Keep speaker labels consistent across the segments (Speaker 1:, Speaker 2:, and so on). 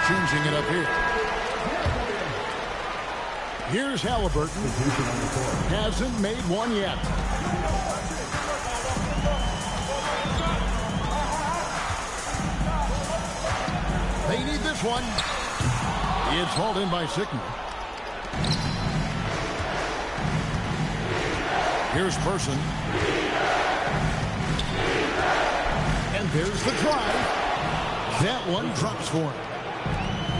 Speaker 1: changing it up here. Here's Halliburton. Hasn't made one yet. They need this one. It's hauled in by Sickner. Here's Person. And there's the drive. That one drops for him.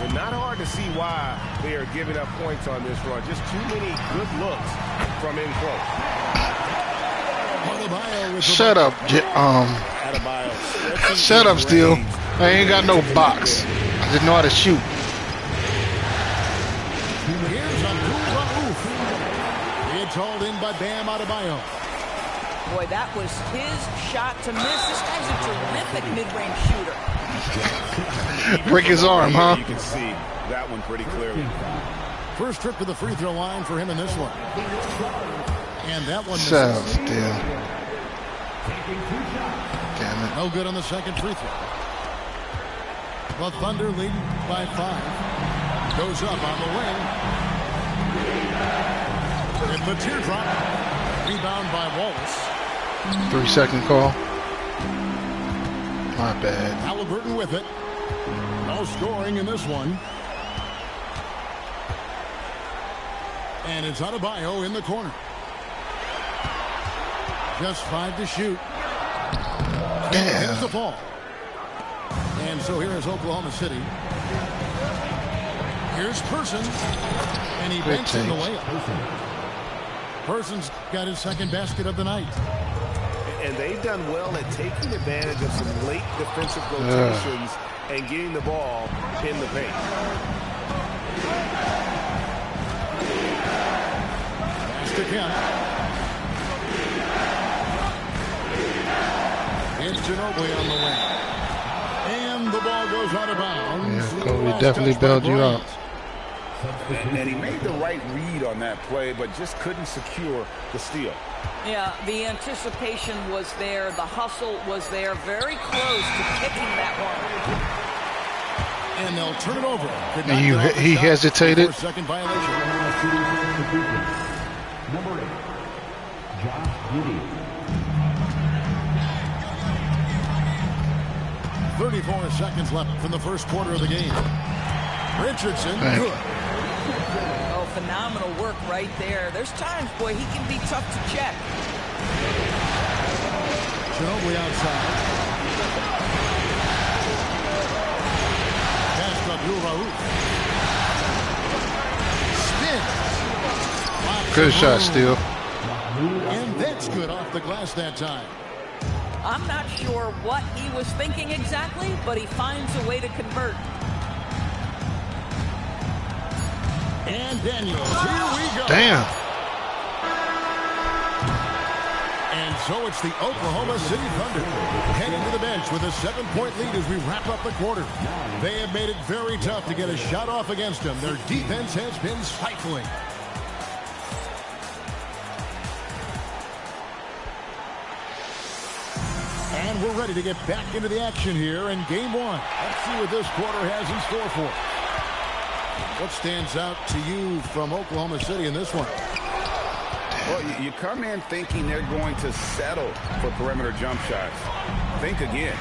Speaker 2: It's not hard to see why they are giving up points on this run. Just too many good looks from in close.
Speaker 3: Shut up, shut up, Steele. I ain't got no box. I just know how to shoot.
Speaker 1: Here's Abdul-Rauf. It's hauled in by Bam Adebayo.
Speaker 4: Boy, that was his shot to miss. This guy's a terrific mid-range shooter.
Speaker 3: Break his arm, huh?
Speaker 2: You can see that one pretty clearly.
Speaker 1: First trip to the free throw line for him in this one. And that one misses.
Speaker 3: So still. Damn it.
Speaker 1: No good on the second free throw. The Thunder leading by 5. Goes up on the wing. And the teardrop. Rebound by Wallace.
Speaker 3: 3-second call. My bad.
Speaker 1: Halliburton with it. No scoring in this one. And it's Adebayo in the corner. Just 5 to shoot. Here's the ball. And so here is Oklahoma City. Here's Person. And he banks in the layup. Person's got his second basket of the night.
Speaker 2: And they've done well at taking advantage of some late defensive rotations and getting the ball in the paint.
Speaker 1: Pass to Kemp. It's Ginobili on the wing. And the ball goes out of bounds.
Speaker 3: Yeah, Kobe definitely bailed you out.
Speaker 2: And he made the right read on that play, but just couldn't secure the steal.
Speaker 4: Yeah, the anticipation was there. The hustle was there. Very close to kicking that one.
Speaker 1: And they'll turn it over.
Speaker 3: And he hesitated.
Speaker 1: Second violation.
Speaker 5: Number 8, Josh Giddey.
Speaker 1: 34 seconds left from the first quarter of the game. Richardson, good.
Speaker 4: Oh, phenomenal work right there. There's times, boy, he can be tough to check.
Speaker 1: Ginobili outside. Pass to Abdul-Rauf. Spin.
Speaker 3: Good shot, Steele.
Speaker 1: And that's good off the glass that time.
Speaker 4: I'm not sure what he was thinking exactly, but he finds a way to convert.
Speaker 1: And Daniels, here we go.
Speaker 3: Damn.
Speaker 1: And so it's the Oklahoma City Thunder heading to the bench with a 7-point lead as we wrap up the quarter. They have made it very tough to get a shot off against them. Their defense has been stifling. And we're ready to get back into the action here in game 1. Let's see what this quarter has in store for us. What stands out to you from Oklahoma City in this one?
Speaker 2: Well, you come in thinking they're going to settle for perimeter jump shots. Think again.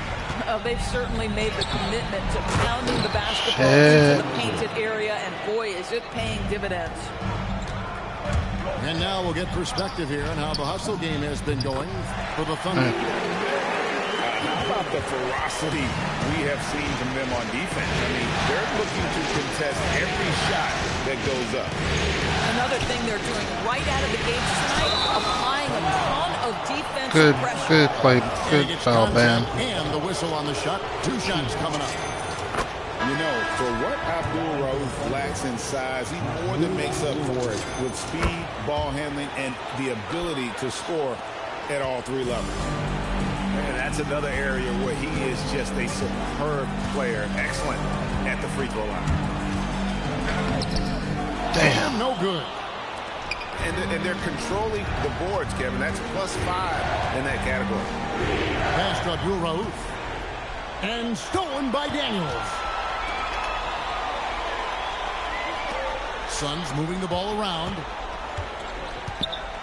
Speaker 4: They've certainly made the commitment to pounding the basketball into the painted area, and boy, is it paying dividends.
Speaker 1: And now we'll get perspective here on how the hustle game has been going for the Thunder.
Speaker 2: How about the ferocity we have seen from them on defense? I mean, they're looking to contest every shot that goes up.
Speaker 4: Another thing they're doing right out of the gates tonight, applying a ton of defensive pressure.
Speaker 3: Good play, good foul, Bam.
Speaker 1: And the whistle on the shot. 2 shots coming up.
Speaker 2: You know, for what Abdul-Rauf lacks in size, he more than makes up for it with speed, ball handling, and the ability to score at all 3 levels. And that's another area where he is just a superb player, excellent at the free throw line.
Speaker 1: Damn, no good.
Speaker 2: And they're controlling the boards, Kevin. That's +5 in that category.
Speaker 1: Pass to Abdul-Rauf. And stolen by Daniels. Suns moving the ball around.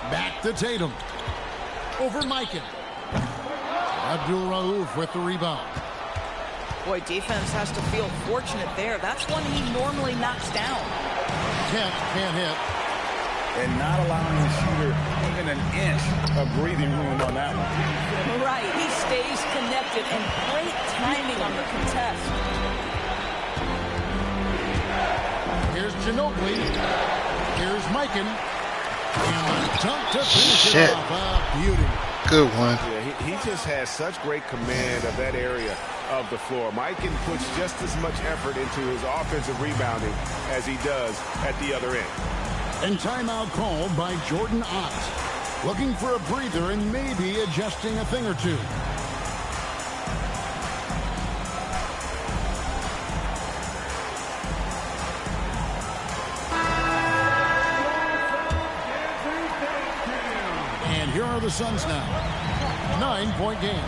Speaker 1: Back to Tatum. Over Mikan. Abdul-Rauf with the rebound.
Speaker 4: Boy, defense has to feel fortunate there. That's one he normally knocks down.
Speaker 1: Kent can't hit.
Speaker 2: And not allowing the shooter even an inch of breathing room on that one.
Speaker 4: Right, he stays connected and great timing on the contest.
Speaker 1: Here's Ginobili. Here's Mikan. And a dunk to finish
Speaker 3: Shit.
Speaker 1: it off. Beauty.
Speaker 3: Good one.
Speaker 2: Yeah, he just has such great command of that area of the floor. Mikan puts just as much effort into his offensive rebounding as he does at the other end.
Speaker 1: And timeout called by Jordan Ott. Looking for a breather and maybe adjusting a thing or two. And here are the Suns now. 9-point game.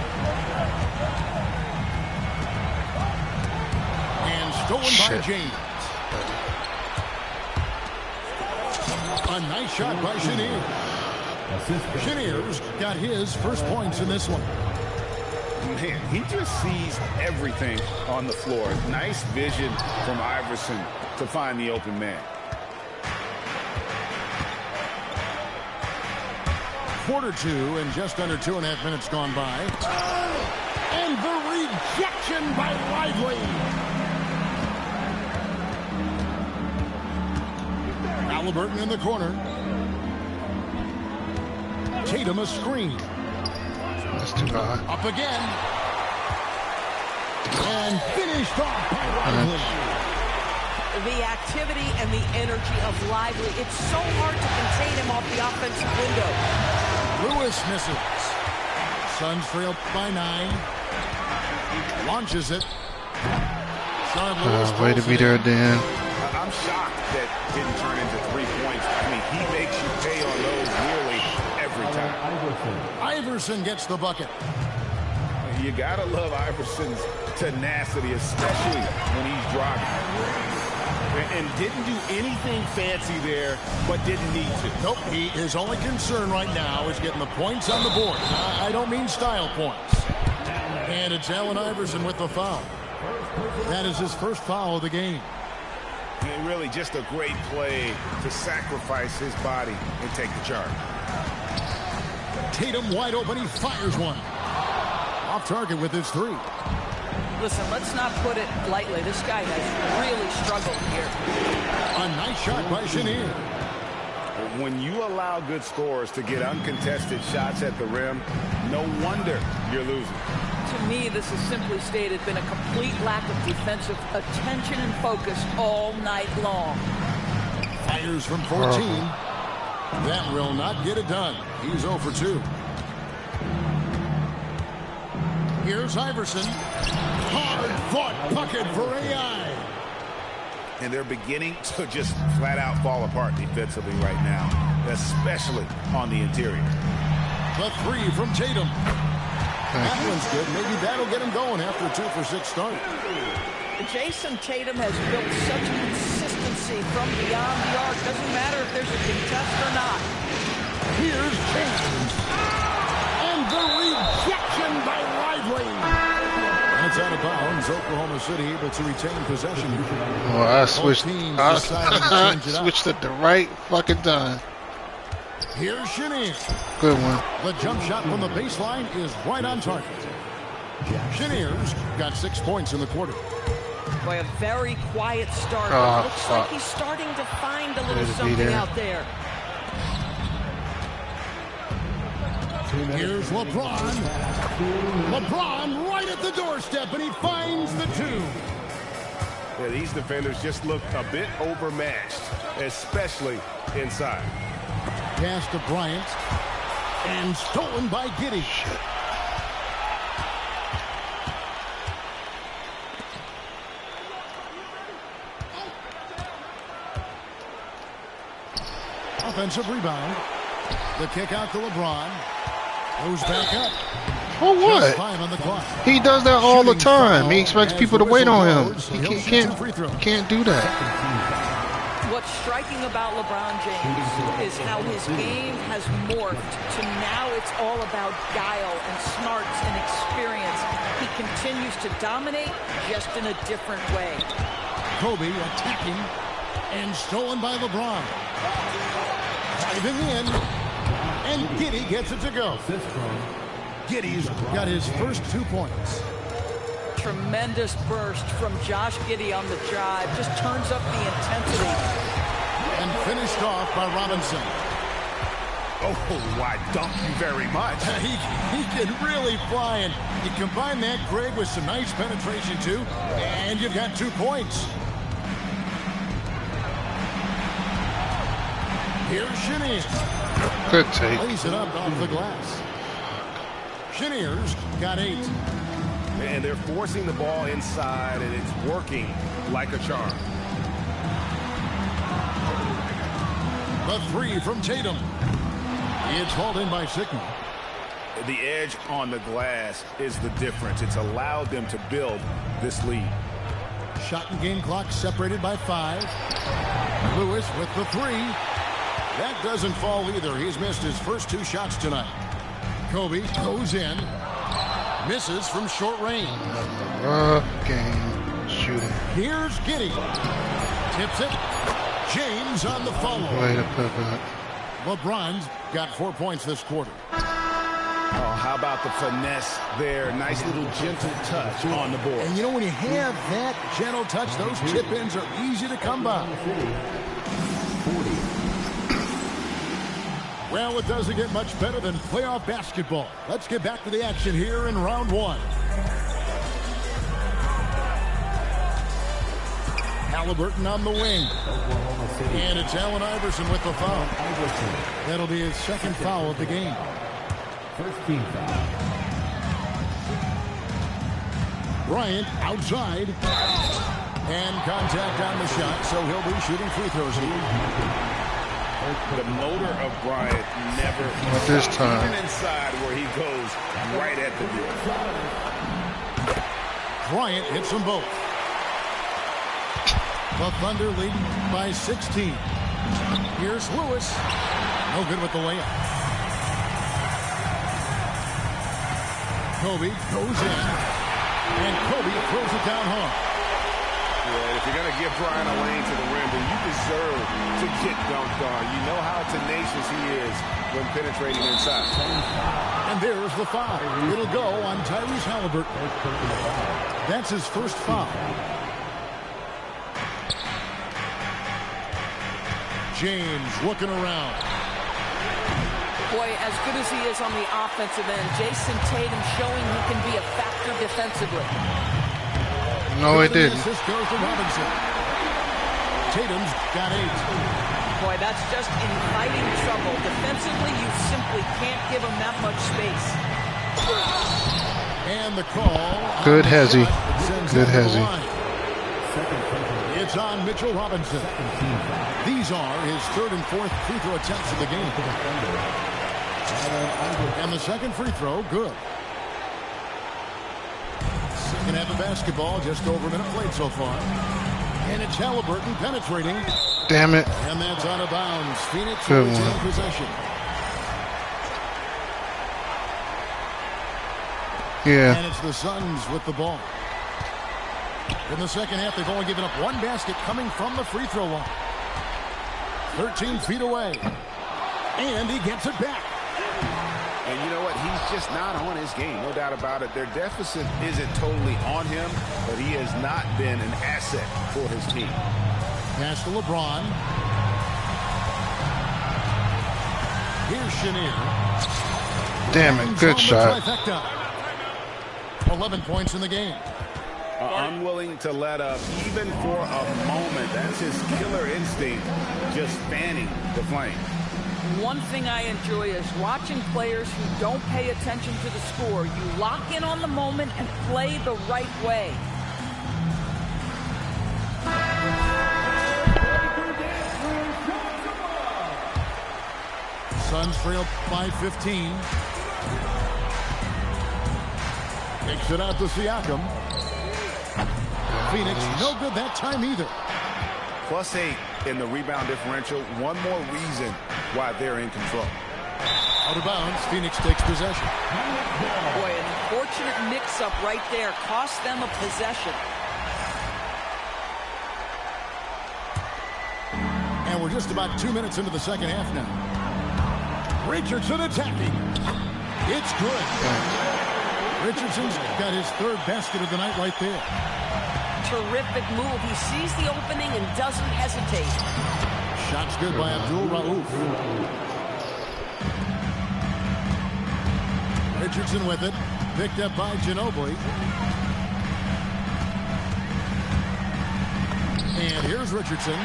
Speaker 1: And stolen by James. A nice shot by Chenier. Chenier's got his first points in this one.
Speaker 2: Man, he just sees everything on the floor. Nice vision from Iverson to find the open man.
Speaker 1: Quarter two and just under 2.5 minutes gone by. And the rejection by Lively. Halliburton in the corner. Tatum a screen.
Speaker 3: That's too high.
Speaker 1: Up again. And finished off by Lively.
Speaker 4: The activity and the energy of Lively. It's so hard to contain him off the offensive window.
Speaker 1: Lewis misses. Suns trail by 9. Launches it. Sean Lewis
Speaker 3: Way to be there, Dan.
Speaker 2: I'm shocked that didn't turn into 3 points. I mean, he makes you pay on those nearly every time.
Speaker 1: Iverson gets the bucket.
Speaker 2: You gotta love Iverson's tenacity, especially when he's driving. And didn't do anything fancy there, but didn't need to.
Speaker 1: Nope, his only concern right now is getting the points on the board. I don't mean style points. And it's Allen Iverson with the foul. That is his first foul of the game.
Speaker 2: And really just a great play to sacrifice his body and take the charge.
Speaker 1: Tatum wide open, he fires one. Off target with his 3.
Speaker 4: Listen, let's not put it lightly. This guy has really struggled here.
Speaker 1: A nice shot by Chenier.
Speaker 2: When you allow good scorers to get uncontested shots at the rim, no wonder you're losing.
Speaker 4: To me, this has simply stated been a complete lack of defensive attention and focus all night long.
Speaker 1: Fires from 14. That will not get it done. He's 0 for 2. Here's Iverson. Hard-fought bucket for AI.
Speaker 2: And they're beginning to just flat out fall apart defensively right now, especially on the interior.
Speaker 1: The 3 from Tatum. That one's good. Maybe that'll get him going after a 2 for 6 start.
Speaker 4: Jason Tatum has built such consistency from beyond the arc. Doesn't matter if there's a contest or not.
Speaker 1: Here's James. And the rejection by Lively. And it's out of bounds. Oklahoma City able to retain possession.
Speaker 3: Oh, I switched it the right fucking time.
Speaker 1: Here's Chenier.
Speaker 3: Good one.
Speaker 1: The jump shot from the baseline is right on target. Chenier's got 6 points in the quarter.
Speaker 4: Boy, a very quiet start.
Speaker 3: Oh,
Speaker 4: Looks
Speaker 3: fuck.
Speaker 4: like he's starting to find a little
Speaker 3: Way to be
Speaker 4: something
Speaker 3: there.
Speaker 4: out there.
Speaker 1: Here's LeBron. LeBron right at the doorstep, and he finds the 2.
Speaker 2: Yeah, these defenders just look a bit overmatched, especially inside.
Speaker 1: Pass to Bryant. And stolen by Giddey. Offensive rebound. The kick out to LeBron. Goes back up.
Speaker 3: For
Speaker 1: Just
Speaker 3: what?
Speaker 1: 5 on the clock.
Speaker 3: He does that all the
Speaker 1: Shooting
Speaker 3: time.
Speaker 1: foul
Speaker 3: He expects
Speaker 1: as
Speaker 3: people
Speaker 1: the
Speaker 3: to wait
Speaker 1: whistle
Speaker 3: on him.
Speaker 1: blows.
Speaker 3: He
Speaker 1: He'll shoot 2 free
Speaker 3: can't
Speaker 1: throws.
Speaker 3: do that.
Speaker 4: What's striking about LeBron James is how his game has morphed to now it's all about guile and smarts and experience. He continues to dominate just in a different way.
Speaker 1: Kobe attacking and stolen by LeBron. Diving in, and Giddey gets it to go. Giddey's got his first 2 points.
Speaker 4: Tremendous burst from Josh Giddey on the drive. Just turns up the intensity.
Speaker 1: And finished off by Robinson.
Speaker 2: Oh, I thank you very much.
Speaker 1: He can really fly, and you combine that, Greg, with some nice penetration, too, and you've got 2 points. Here's Chenier.
Speaker 3: Good take.
Speaker 1: Lays it up off the glass. Chenier's got 8.
Speaker 2: And they're forcing the ball inside, and it's working like a charm.
Speaker 1: The 3 from Tatum. It's hauled in by Sickman.
Speaker 2: The edge on the glass is the difference. It's allowed them to build this lead.
Speaker 1: Shot and game clock separated by 5. Lewis with the 3. That doesn't fall either. He's missed his first 2 shots tonight. Kobe goes in. Misses from short range.
Speaker 3: Game shooting.
Speaker 1: Here's Giddey. Tips it. James on the follow.
Speaker 3: Way to put that.
Speaker 1: LeBron's got 4 points this quarter.
Speaker 2: Oh, how about the finesse there? Nice little gentle touch on the board.
Speaker 1: And you know, when you have that gentle touch, those chip-ins are easy to come by. Well, it doesn't get much better than playoff basketball. Let's get back to the action here in round 1. Halliburton on the wing. And it's Allen Iverson with the foul. That'll be his second foul of the game.
Speaker 5: First team foul.
Speaker 1: Bryant outside. And contact on the shot, so he'll be shooting free throws here.
Speaker 2: The motor of Bryant never
Speaker 3: this time.
Speaker 2: even inside where he goes right at the deal.
Speaker 1: Bryant hits them both. The Thunder leading by 16. Here's Lewis. No good with the layup. Kobe goes in. And Kobe throws it down home.
Speaker 2: Yeah, if you're going to give Bryant a lane to the rim, then you deserve to get dunked on. You know how tenacious he is when penetrating inside.
Speaker 1: And there's the foul. It'll go on Tyrese Halliburton. That's his first foul. James looking around.
Speaker 4: Boy, as good as he is on the offensive end, Jason Tatum showing he can be a factor defensively.
Speaker 3: No, it didn't.
Speaker 1: This goes to Robinson. Tatum's got 8.
Speaker 4: Boy, that's just inviting trouble. Defensively, you simply can't give him that much space.
Speaker 1: And the call.
Speaker 3: Good Hezzy. Good Hezzy.
Speaker 1: It's on Mitchell Robinson. These are his 3rd and 4th free throw attempts of the game. And the second free throw, good. Second half of basketball, just over a minute played so far. And it's Halliburton penetrating.
Speaker 3: Damn it.
Speaker 1: And that's out of bounds. Phoenix
Speaker 3: Good
Speaker 1: will retain
Speaker 3: one.
Speaker 1: possession.
Speaker 3: Yeah.
Speaker 1: And it's the Suns with the ball. In the second half, they've only given up 1 basket coming from the free throw line. 13 feet away. And he gets it back.
Speaker 2: And you know what? He's just not on his game. No doubt about it. Their deficit isn't totally on him, but he has not been an asset for his team.
Speaker 1: Pass to LeBron. Here's Chenier.
Speaker 3: Damn it. Good shot.
Speaker 1: 11 points in the game.
Speaker 2: Unwilling to let up even for a moment. That's his killer instinct, just fanning the flame.
Speaker 4: One thing I enjoy is watching players who don't pay attention to the score. You lock in on the moment and play the right way.
Speaker 1: Suns trail by 15. Takes it out to Siakam. Phoenix, no good that time either.
Speaker 2: +8 in the rebound differential. One more reason why they're in control.
Speaker 1: Out of bounds, Phoenix takes possession.
Speaker 4: Boy, an unfortunate mix-up right there. Cost them a possession.
Speaker 1: And we're just about 2 minutes into the second half now. Richardson attacking. It's good. Richardson's got his third basket of the night right there.
Speaker 6: Terrific move. He sees the opening and doesn't hesitate.
Speaker 1: Shots good by Abdul Rauf. Richardson with it. Picked up by Ginobili. And here's Richardson.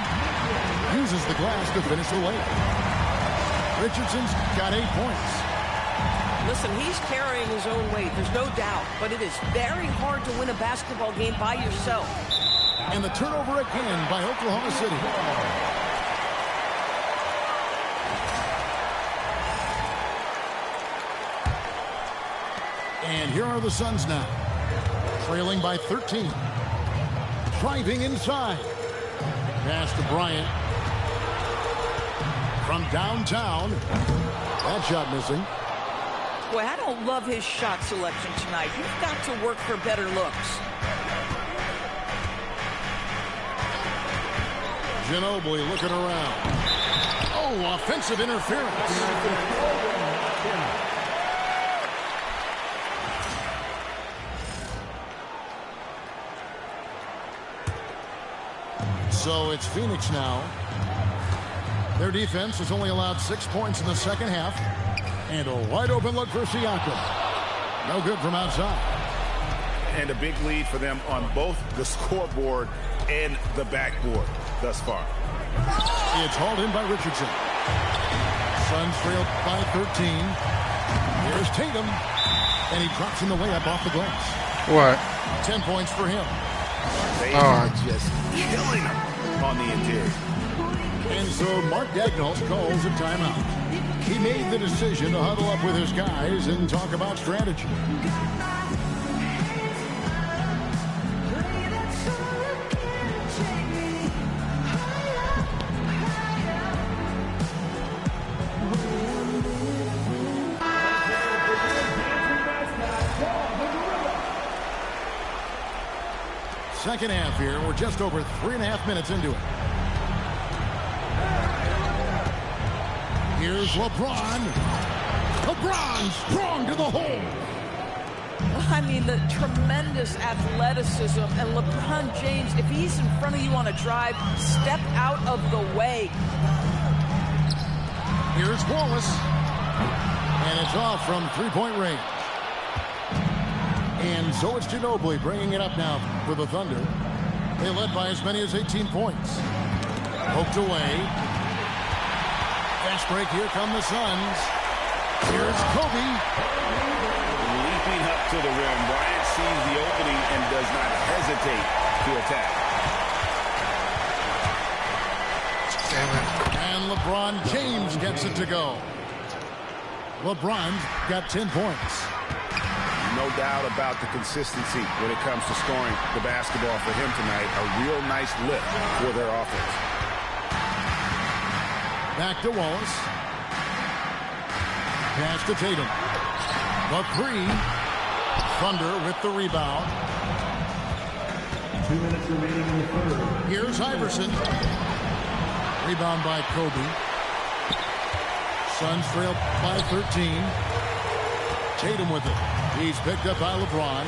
Speaker 1: Uses the glass to finish the layup. Richardson's got 8 points.
Speaker 6: Listen, he's carrying his own weight. There's no doubt. But it is very hard to win a basketball game by yourself.
Speaker 1: And the turnover again by Oklahoma City. And here are the Suns now. Trailing by 13. Driving inside. Pass to Bryant. From downtown. That shot missing.
Speaker 4: Boy, I don't love his shot selection tonight. You've got to work for better looks.
Speaker 1: Ginobili looking around. Oh, offensive interference. So it's Phoenix now. Their defense has only allowed 6 points in the second half. And a wide open look for Siakam. No good from outside.
Speaker 2: And a big lead for them on both the scoreboard and the backboard thus far.
Speaker 1: It's hauled in by Richardson. Suns trail by 13. Here's Tatum. And he drops in the layup off the glass.
Speaker 3: What?
Speaker 1: 10 points for him.
Speaker 2: They are just killing him on the interior.
Speaker 1: And so Mark Daigneault calls a timeout. He made the decision to huddle up with his guys and talk about strategy. Second half here. We're just over 3.5 minutes into it. Here's LeBron. LeBron strong to the hole.
Speaker 4: I mean, the tremendous athleticism. And LeBron James, if he's in front of you on a drive, step out of the way.
Speaker 1: Here's Wallace. And it's off from three-point range. And so it's Ginobili bringing it up now for the Thunder. They led by as many as 18 points. Poked away. Fast break, here come the Suns. Here's Kobe.
Speaker 2: Leaping up to the rim. Bryant sees the opening and does not hesitate to attack.
Speaker 3: Damn it.
Speaker 1: And LeBron James gets it to go. LeBron's got 10 points.
Speaker 2: No doubt about the consistency when it comes to scoring the basketball for him tonight. A real nice lift for their offense.
Speaker 1: Back to Wallace. Pass to Tatum. The three. Thunder with the rebound.
Speaker 5: 2 minutes remaining in the third.
Speaker 1: Here's Iverson. Rebound by Kobe. Suns trail by 13. Tatum with it. He's picked up by LeBron.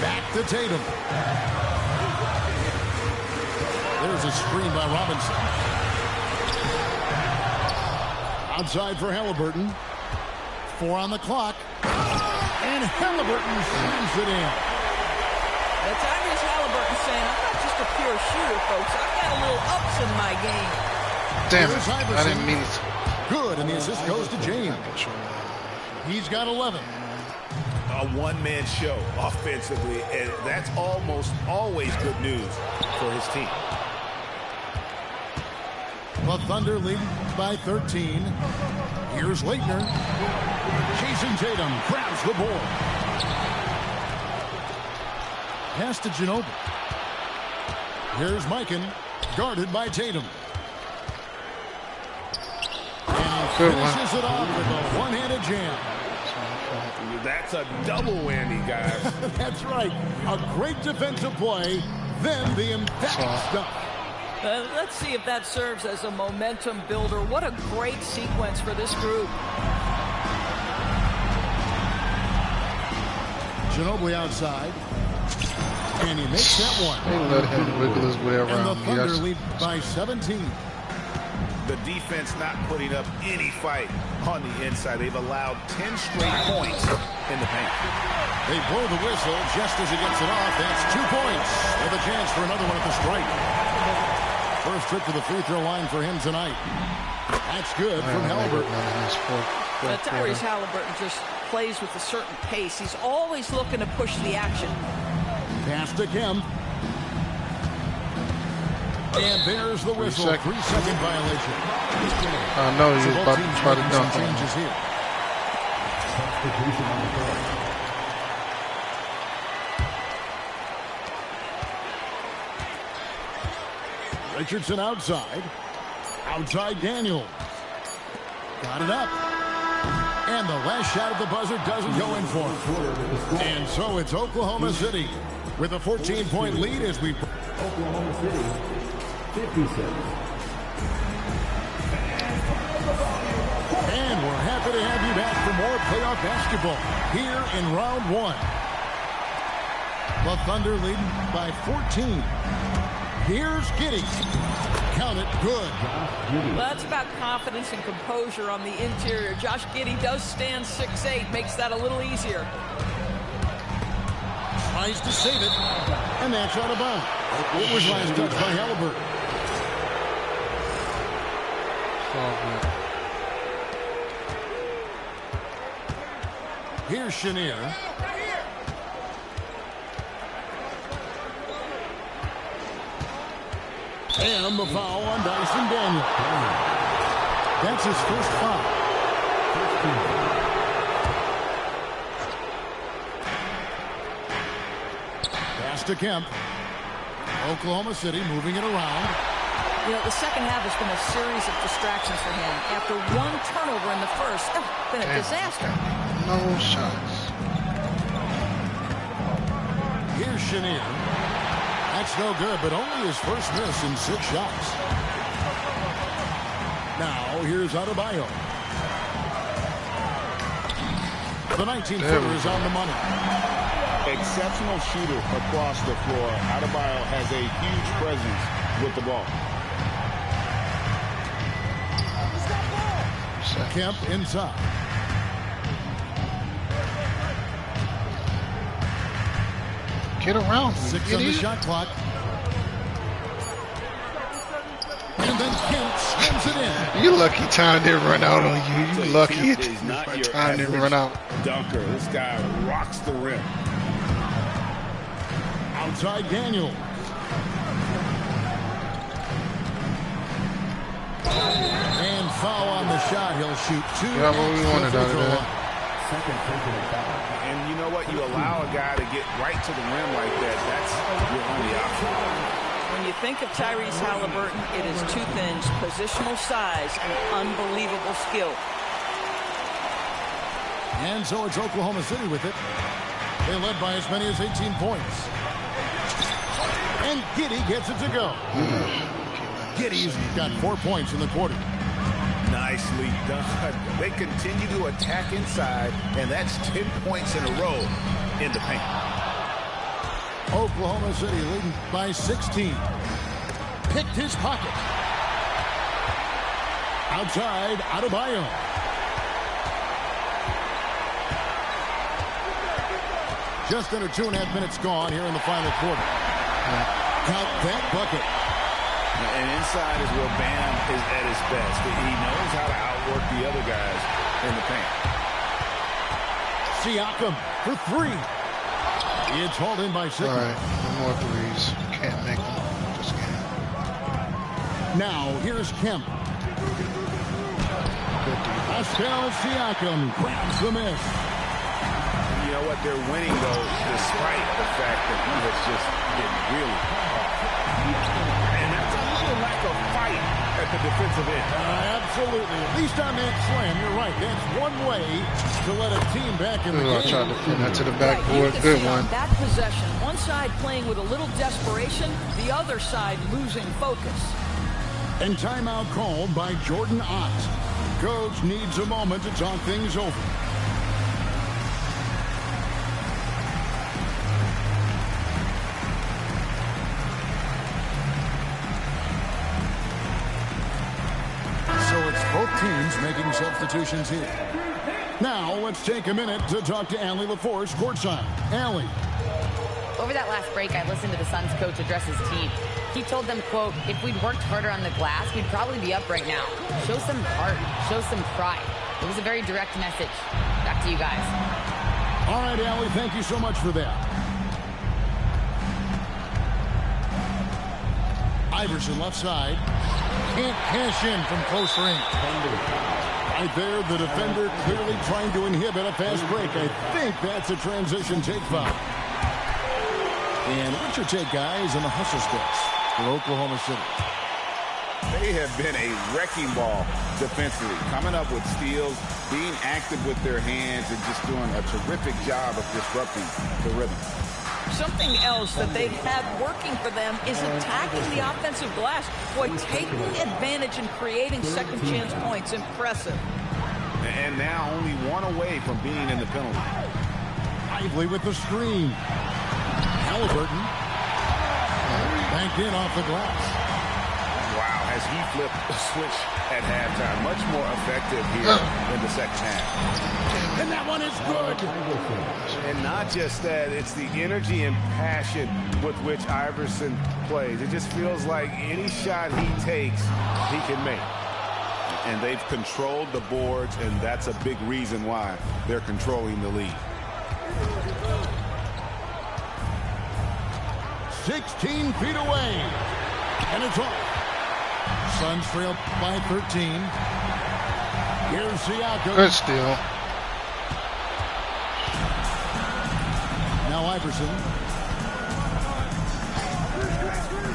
Speaker 1: Back to Tatum. There's a screen by Robinson. Outside for Halliburton. 4 on the clock. And Halliburton slams it in.
Speaker 4: That's Tyrese Halliburton saying, I'm not just a pure shooter, folks. I've got a little ups in my game.
Speaker 3: Damn
Speaker 1: Here's
Speaker 3: it. I
Speaker 1: Iverson.
Speaker 3: didn't mean it.
Speaker 1: Good, and the assist goes to James. He's got 11.
Speaker 2: A one-man show offensively, and that's almost always good news for his team.
Speaker 1: The Thunder lead by 13. Here's Leitner. Jason Tatum grabs the board. Pass to Ginobili. Here's Mikan, guarded by Tatum. And he finishes it off with a one-handed jam.
Speaker 2: That's a double whammy, guys.
Speaker 1: That's right. A great defensive play, then the emphatic stuff.
Speaker 4: Let's see if that serves as a momentum builder. What a great sequence for this group.
Speaker 1: Ginobili outside. And he makes that one.
Speaker 3: They let him wiggle his way around.
Speaker 1: And the Thunder lead by 17.
Speaker 2: The defense not putting up any fight on the inside. They've allowed 10 straight points in the paint.
Speaker 1: They blow the whistle just as he gets it off. That's 2 points. With a chance for another one at the strike. First trip to the free throw line for him tonight. That's good from Halliburton.
Speaker 4: Tyrese Halliburton just plays with a certain pace. He's always looking to push the action.
Speaker 1: Pass to Kemp. And there's the whistle. 3-second violation.
Speaker 3: I know he was about to try to dunk on
Speaker 1: changes here. Richardson outside. Outside Daniel. Got it up. And the last shot at the buzzer doesn't go in for him. And so it's Oklahoma City with a 14-point lead as we...
Speaker 5: Oklahoma City, 56.
Speaker 1: And we're happy to have you back for more playoff basketball here in round 1. The Thunder leading by 14. Here's Giddey. Count it good.
Speaker 4: Well, that's about confidence and composure on the interior. Josh Giddey does stand 6'8", makes that a little easier.
Speaker 1: Tries to save it, and that's out of bounds. It was last touch by Halliburton. Here's Chenier. And the foul on Dyson Daniel. That's his first foul. Pass to Kemp. Oklahoma City moving it around.
Speaker 4: You know, the second half has been a series of distractions for him. After one turnover in the first, it's been a disaster.
Speaker 3: No shots.
Speaker 1: Here's Chenier. That's no good, but only his first miss in 6 shots. Now, here's Adebayo. The 19-footer is on the money.
Speaker 2: Exceptional shooter across the floor. Adebayo has a huge presence with the ball.
Speaker 1: Kemp inside.
Speaker 3: Get around.
Speaker 1: 6 on the shot clock. And then Kemp slams it in.
Speaker 3: You lucky time didn't run out on you. You lucky time didn't run out.
Speaker 2: Dunker. This guy rocks the rim.
Speaker 1: Outside Daniel. And foul on the shot. He'll shoot 2.
Speaker 3: Yeah, what we wanted out of that.
Speaker 2: And you know what? You allow a guy to get right to the rim like that. That's your only option.
Speaker 4: When you think of Tyrese Halliburton, it is 2 things: positional size and unbelievable skill.
Speaker 1: And so it's Oklahoma City with it. They led by as many as 18 points. And Giddey gets it to go. Giddey's got 4 points in the quarter.
Speaker 2: Nicely done. They continue to attack inside, and that's 10 points in a row in the paint.
Speaker 1: Oklahoma City leading by 16. Picked his pocket. Outside, Adebayo. Just under 2.5 minutes gone here in the final quarter. Count that bucket.
Speaker 2: And inside is where Bam is at his best. He knows how to outwork the other guys in the paint.
Speaker 1: Siakam for 3. It's hauled in by 6.
Speaker 3: All right, no more threes. Can't make them this game.
Speaker 1: Now, here's Kemp. Pascal Siakam grabs the miss.
Speaker 2: You know what? They're winning, though, despite the fact that he has just been really hard. of it.
Speaker 1: Absolutely. At least on that slam, you're right. That's one way to let a team back in the game.
Speaker 3: I tried to pin that to the backboard.
Speaker 4: Right,
Speaker 3: Good one.
Speaker 4: On that possession, one side playing with a little desperation, the other side losing focus.
Speaker 1: And timeout called by Jordan Ott. Coach needs a moment to talk things over. So it's both teams making substitutions here. Now let's take a minute to talk to Allie LaForce courtside. Allie.
Speaker 7: Over that last break, I listened to the Suns coach address his team. He told them, quote, if we'd worked harder on the glass, we'd probably be up right now. Show some heart. Show some pride. It was a very direct message. Back to you guys.
Speaker 1: All right, Allie, thank you so much for that. Iverson left side. Can't cash in from close range. Right there, the defender clearly trying to inhibit a fast break. I think that's a transition take foul. And what's your take, guys, on the hustle sticks for Oklahoma City?
Speaker 2: They have been a wrecking ball defensively, coming up with steals, being active with their hands, and just doing a terrific job of disrupting the rhythm.
Speaker 4: Something else that they've had working for them is attacking the offensive glass. Boy, taking advantage and creating second chance points. Impressive.
Speaker 2: And now only one away from being in the penalty.
Speaker 1: Lively with the screen. Halliburton. Banked in off the glass.
Speaker 2: Wow, as he flipped the switch at halftime. Much more effective here in the second half.
Speaker 1: And that one is good.
Speaker 2: And not just that, it's the energy and passion with which Iverson plays. It just feels like any shot he takes, he can make. And they've controlled the boards, and that's a big reason why they're controlling the lead.
Speaker 1: 16 feet away. And it's off. Suns trail by 13. Here's Siakam.
Speaker 3: Good steal.
Speaker 1: Now Iverson.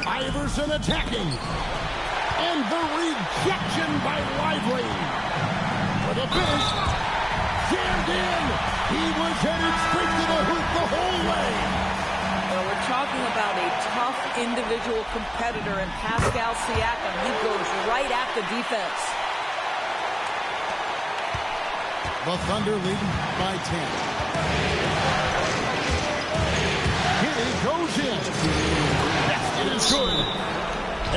Speaker 1: Iverson attacking. And the rejection by Lively. For the finish. Jammed in. He was headed straight to the hoop the whole way.
Speaker 4: Well, we're talking about a tough individual competitor in Pascal Siakam. He goes right at the defense.
Speaker 1: The Thunder leading by 10. Here he goes in. Yes, it is good.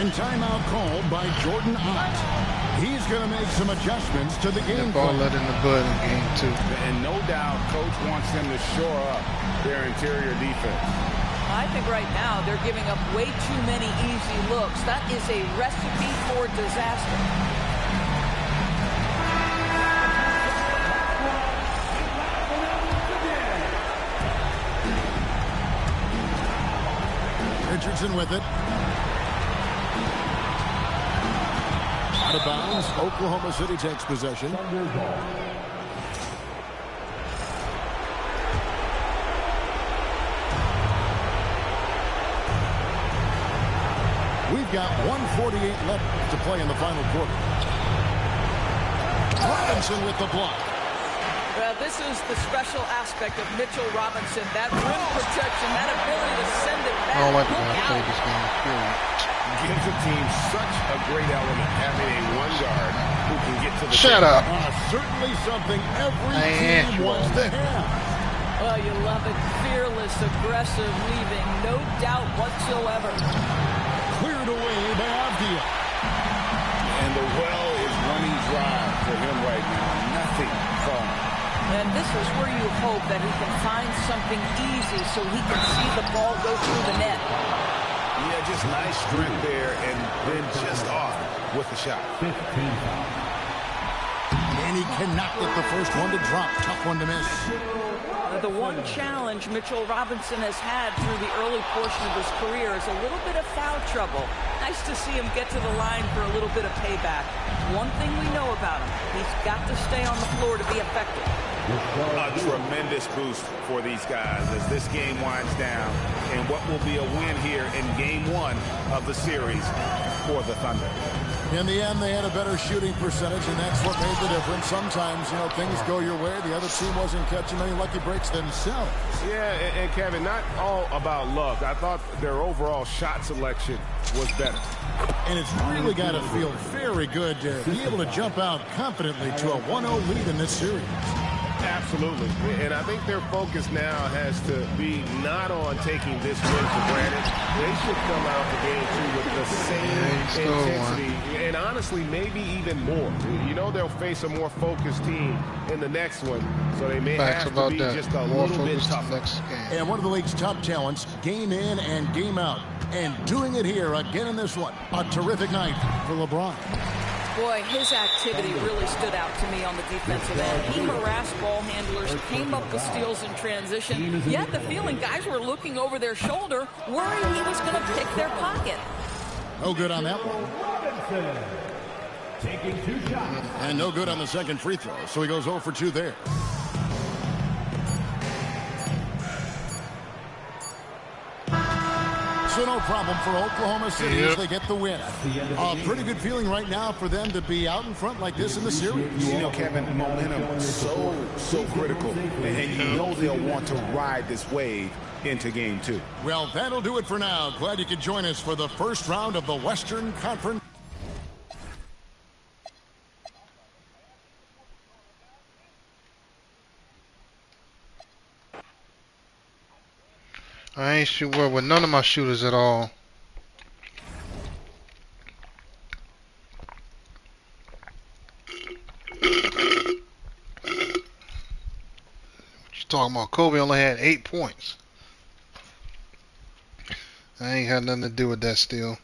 Speaker 1: And timeout called by Jordan Ott. He's going to make some adjustments to the game.
Speaker 3: The ball let in the bud in game 2.
Speaker 2: And no doubt, coach wants them to shore up their interior defense.
Speaker 4: I think right now they're giving up way too many easy looks. That is a recipe for disaster.
Speaker 1: Richardson with it. Out of bounds. Oklahoma City takes possession. We've got 1:48 left to play in the final quarter. Robinson with the block.
Speaker 4: Well, this is the special aspect of Mitchell Robinson. That rim protection, that ability to send it back.
Speaker 3: Oh, I play this game.
Speaker 2: Gives the team such a great element having a one guard who can get to the
Speaker 3: Shut up.
Speaker 1: Certainly something every team wants to have.
Speaker 4: Well, you love it. Fearless, aggressive, leaving no doubt whatsoever.
Speaker 1: Cleared away by Avdia.
Speaker 2: And the well is running dry for him right now. Nothing falling.
Speaker 4: And this is where you hope that he can find something easy so he can see the ball go through the net.
Speaker 2: Yeah, just nice strength there and then just off with the shot.
Speaker 1: And he cannot get the first one to drop. Tough one to miss.
Speaker 4: The one challenge Mitchell Robinson has had through the early portion of his career is a little bit of foul trouble. Nice to see him get to the line for a little bit of payback. One thing we know about him, he's got to stay on the floor to be effective.
Speaker 2: A tremendous boost for these guys as this game winds down and what will be a win here in game 1 of the series for the Thunder.
Speaker 1: In the end, they had a better shooting percentage, and that's what made the difference. Sometimes, you know, things go your way. The other team wasn't catching many lucky breaks themselves.
Speaker 8: Yeah, and Kevin, not all about luck. I thought their overall shot selection was better.
Speaker 1: And it's really got to feel very good to be able to jump out confidently to a 1-0 lead in this series.
Speaker 8: Absolutely. And I think their focus now has to be not on taking this win for granted. They should come out the game, too, with the same intensity. And honestly, maybe even more. You know they'll face a more focused team in the next one, so they may have to be just a little bit tougher.
Speaker 1: And one of the league's top talents, game in and game out. And doing it here again in this one. A terrific night for LeBron.
Speaker 4: Boy, his activity really stood out to me on the defensive end. He harassed ball handlers, came up with steals in transition. You had the feeling guys were looking over their shoulder, worried he was going to pick their pocket.
Speaker 1: No good on that one.
Speaker 5: Taking 2 shots.
Speaker 1: And no good on the second free throw, so he goes 0 for 2 there. So no problem for Oklahoma City as they get the win. A pretty good feeling right now for them to be out in front like this in the series.
Speaker 2: You know, Kevin, momentum is so critical. And you know they'll want to ride this wave into game 2.
Speaker 1: Well, that'll do it for now. Glad you could join us for the first round of the Western Conference.
Speaker 3: I ain't shoot well with none of my shooters at all. What you talking about? Kobe only had 8 points. I ain't had nothing to do with that steal.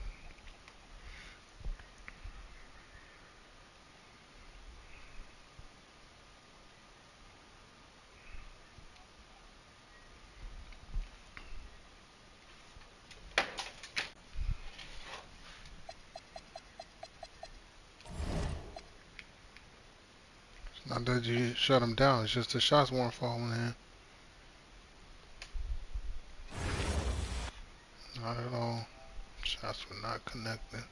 Speaker 3: Not that you shut him down, it's just the shots weren't falling in. Not at all. Shots were not connected.